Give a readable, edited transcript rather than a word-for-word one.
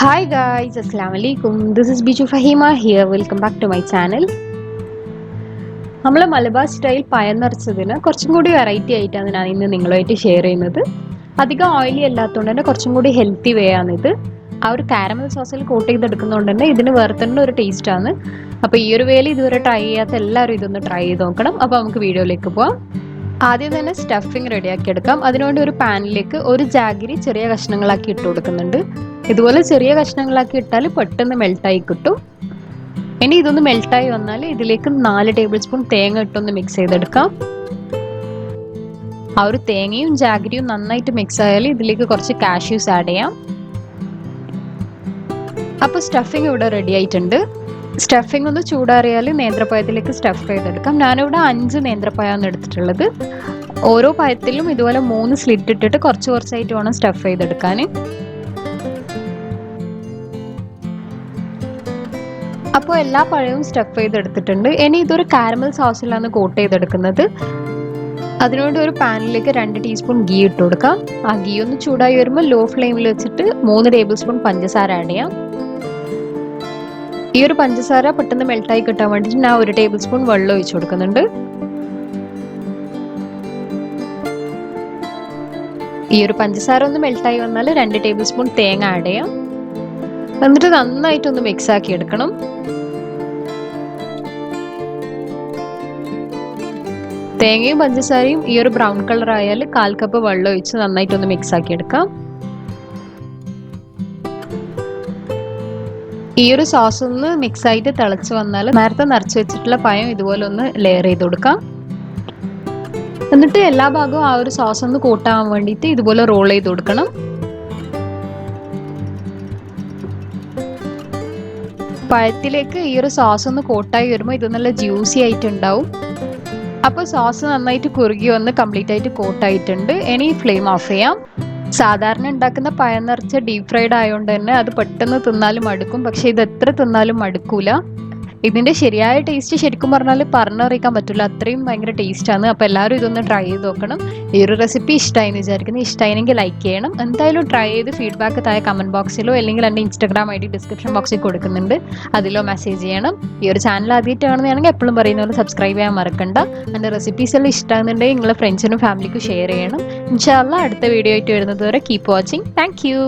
Hi guys, Assalamu alaikum. This is Biju Fahima here. Welcome back to my channel. നമ്മൾ Malabar style പഴം നിറച്ചതിന് കുറച്ചും കൂടി variety ആയിട്ടാണ് ഞാൻ ഇന്ന് നിങ്ങളുമായിട്ട് ഷെയർ ചെയ്യുന്നത്. അധികം ഓയിലി അല്ലാത്തതുകൊണ്ട് തന്നെ കുറച്ചും കൂടി ഹെൽത്തി വേ ആണിത്. ആ ഒരു കാരമൽ സോസിൽ കോട്ട് ചെയ്തെടുക്കുന്നതുകൊണ്ട് തന്നെ ഇതിന് വേറെ തന്നെ ഒരു ടേസ്റ്റ് ആണ്. അപ്പോൾ ഈ ഒരു വേയിൽ ഇതുവരെ ട്രൈ ചെയ്യാത്ത എല്ലാവരും ഇതൊന്ന് ട്രൈ ചെയ്ത് നോക്കണം. അപ്പോൾ നമുക്ക് വീഡിയോയിലേക്ക് പോവാം. ആദ്യം തന്നെ സ്റ്റഫിങ് റെഡിയാക്കി എടുക്കാം. അതിനുവേണ്ടി ഒരു പാനിലേക്ക് ഒരു ജാഗിരി ചെറിയ കഷ്ണങ്ങളാക്കി ഇട്ട് കൊടുക്കുന്നുണ്ട്. ഇതുപോലെ ചെറിയ കഷ്ണങ്ങളാക്കി ഇട്ടാൽ പെട്ടെന്ന് മെൽട്ടായി കിട്ടും. ഇനി ഇതൊന്ന് മെൽട്ടായി വന്നാൽ ഇതിലേക്ക് 4 ടേബിൾ സ്പൂൺ തേങ്ങ ഇട്ടൊന്ന് മിക്സ് ചെയ്തെടുക്കാം. ആ ഒരു തേങ്ങയും ജാഗിരിയും നന്നായിട്ട് മിക്സ് ആയാൽ ഇതിലേക്ക് കുറച്ച് കാഷ്യൂസ് ആഡ് ചെയ്യാം. അപ്പോൾ സ്റ്റഫിങ് ഇവിടെ റെഡി ആയിട്ടുണ്ട്. സ്റ്റഫിങ് ഒന്ന് ചൂടാറിയാൽ നേന്ത്രപ്പഴത്തിലേക്ക് സ്റ്റഫ് ചെയ്തെടുക്കാം. ഞാനിവിടെ 5 നേന്ത്രപ്പഴമാണ് എടുത്തിട്ടുള്ളത്. ഓരോ പഴത്തിലും ഇതുപോലെ 3 സ്ലിറ്റ് ഇട്ടിട്ട് കുറച്ച് കുറച്ചായിട്ട് വേണം സ്റ്റഫ് ചെയ്തെടുക്കാൻ. അപ്പോൾ എല്ലാ പഴവും സ്റ്റഫ് ചെയ്തെടുത്തിട്ടുണ്ട്. ഇനി ഇതൊരു കാരമൽ സോസിലാണ് കോട്ട് ചെയ്തെടുക്കുന്നത്. അതിനുവേണ്ടി ഒരു പാനിലേക്ക് 2 ടീസ്പൂൺ ഗീ ഇട്ട് കൊടുക്കാം. ആ ഗീ ഒന്ന് ചൂടായി വരുമ്പോൾ ലോ ഫ്ലെയിമിൽ വെച്ചിട്ട് 3 ടേബിൾ സ്പൂൺ പഞ്ചസാര ആഡ് ചെയ്യാം. ഈ ഒരു പഞ്ചസാര പെട്ടെന്ന് മെൽട്ടായി കിട്ടാൻ വേണ്ടിയിട്ട് ഞാൻ 1 ടേബിൾ സ്പൂൺ വെള്ളം ഒഴിച്ചു കൊടുക്കുന്നുണ്ട്. ഈ ഒരു പഞ്ചസാര ഒന്ന് മെൽട്ടായി വന്നാൽ 2 ടേബിൾ സ്പൂൺ തേങ്ങ ആഡ് ചെയ്യാം. എന്നിട്ട് നന്നായിട്ടൊന്ന് മിക്സ് ആക്കി എടുക്കണം. തേങ്ങയും പഞ്ചസാരയും ഈ ഒരു ബ്രൗൺ കളർ ആയാൽ 1/4 കപ്പ് വെള്ളം ഒഴിച്ച് നന്നായിട്ടൊന്ന് മിക്സ് ആക്കി എടുക്കാം. ഈ ഒരു സോസ് ഒന്ന് മിക്സ് ആയിട്ട് തിളച്ച് വന്നാൽ നേരത്തെ നിറച്ച് വെച്ചിട്ടുള്ള പഴം ഇതുപോലെ ഒന്ന് ലെയർ ചെയ്ത് കൊടുക്കാം. എന്നിട്ട് എല്ലാ ഭാഗവും ആ ഒരു സോസ് ഒന്ന് കൂട്ടാൻ വേണ്ടിയിട്ട് ഇതുപോലെ റോൾ ചെയ്ത് കൊടുക്കണം. പഴത്തിലേക്ക് ഈ ഒരു സോസ് ഒന്ന് കോട്ടായി വരുമ്പോൾ ഇത് നല്ല ജ്യൂസി ആയിട്ടുണ്ടാവും. അപ്പോൾ സോസ് നന്നായിട്ട് കുറുകി വന്ന് കംപ്ലീറ്റ് ആയിട്ട് കോട്ടായിട്ടുണ്ട്. ഇനി ഫ്ലെയിം ഓഫ് ചെയ്യാം. സാധാരണ ഉണ്ടാക്കുന്ന പഴം നിറച്ച ഡീപ് ഫ്രൈഡ് ആയതുകൊണ്ട് തന്നെ അത് പെട്ടെന്ന് തിന്നാലും മടുക്കും. പക്ഷെ ഇത് എത്ര തിന്നാലും മടുക്കൂല. ഇതിൻ്റെ ശരിയായ ടേസ്റ്റ് ശരിക്കും പറഞ്ഞാൽ പറഞ്ഞറിയിക്കാൻ പറ്റില്ല, അത്രയും ഭയങ്കര ടേസ്റ്റാണ്. അപ്പോൾ എല്ലാവരും ഇതൊന്ന് ട്രൈ ചെയ്ത് നോക്കണം. ഈ ഒരു റെസിപ്പി ഇഷ്ടമായി എന്ന് വിചാരിക്കുന്നു. ഇഷ്ടമായെങ്കിൽ ലൈക്ക് ചെയ്യണം. എന്തായാലും ട്രൈ ചെയ്ത് ഫീഡ്ബാക്ക് താഴെ കമൻറ്റ് ബോക്സിലോ അല്ലെങ്കിൽ എൻ്റെ ഇൻസ്റ്റാഗ്രാം ID ഡിസ്ക്രിപ്ഷൻ ബോക്സിൽ കൊടുക്കുന്നുണ്ട്, അതിലോ മെസ്സേജ് ചെയ്യണം. ഈ ഒരു ചാനൽ ആദ്യമായിട്ട് കാണുന്നതാണെങ്കിൽ എപ്പോഴും പറയുന്ന പോലെ സബ്സ്ക്രൈബ് ചെയ്യാൻ മറക്കണ്ട. എൻ്റെ റെസിപ്പീസ് എല്ലാം ഇഷ്ടമാകുന്നുണ്ടെങ്കിൽ നിങ്ങളുടെ ഫ്രണ്ട്സിനും ഫാമിലിക്കും ഷെയർ ചെയ്യണം. ഇൻഷാ അല്ലാഹ് അടുത്ത വീഡിയോ ആയിട്ട് വരുന്നത് വരെ കീപ്പ് വാച്ചിങ്. Thank you.